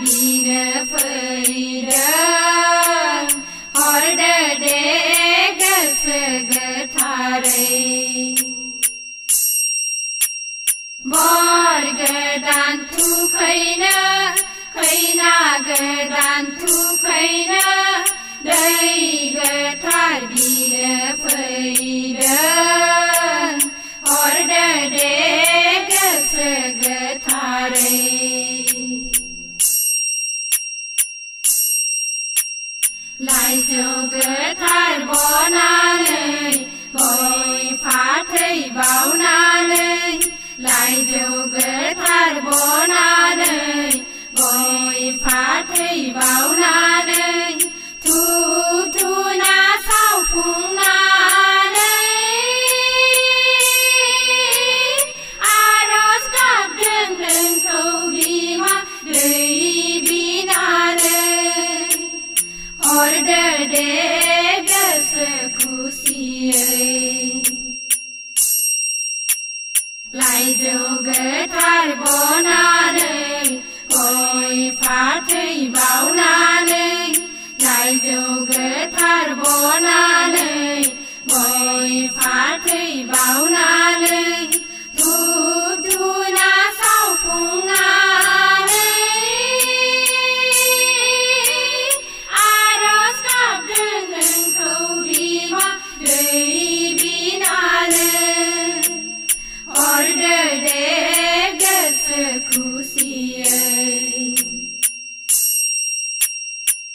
बिनो फैदों हरदो दे गोसो गोथारै बर गोदान थुखैनो खैना गोदान थुखैनो दै गोथार बिनो फैदों हरदो दे गोसो गोथारै लाइजौ गोथार बनानै गय फाथै बावनानै लाइजौ गोथार बनानै गय फाथै बावनानै धुप धुना सावफुंनानै आरज गाबदों नोंखौ बिमा दै बिनानै हरदो दे गोसो खुसियै लाइजौ गोथार बनानै गय फाथै बावनानै लाइजौ गोथार बनानै गय फाथै बावनानै धुप धुना सावफुंनानै आरज गाबदों नोंखौ बिमा दै बिनानै हरदो दे गोसो खुसियै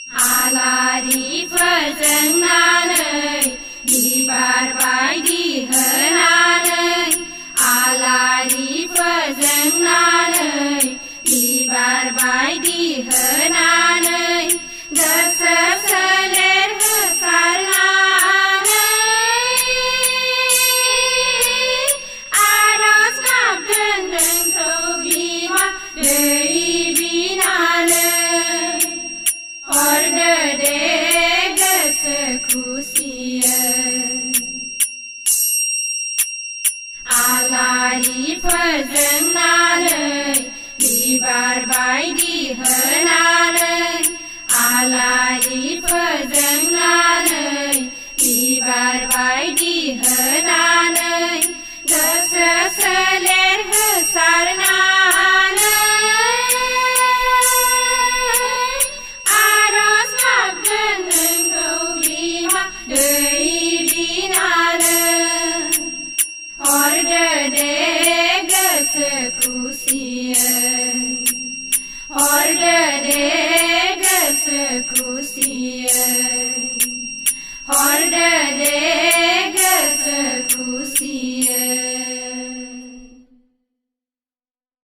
आलारि फोजोंनानै बिबार बायदि होनानै आलारि फोजोंनानै बिबार बायदि होनानै गोसो सोलेर होसारनानै आरज गाबदों नोंखौ बिमा दै बिनानै हरदो दे गोसो खुसियै आलारि फोजोंनानै बिबार बायदि होनानै आलारि फोजोंनानै बिबार बायदि होनानै गोसो सोलेर होसारनानै आरज गाबदों नोंखौ बिमा दै बिनानै हरदो दे गोसो खुसियै हरदो दे गोसो खुसियै हरदो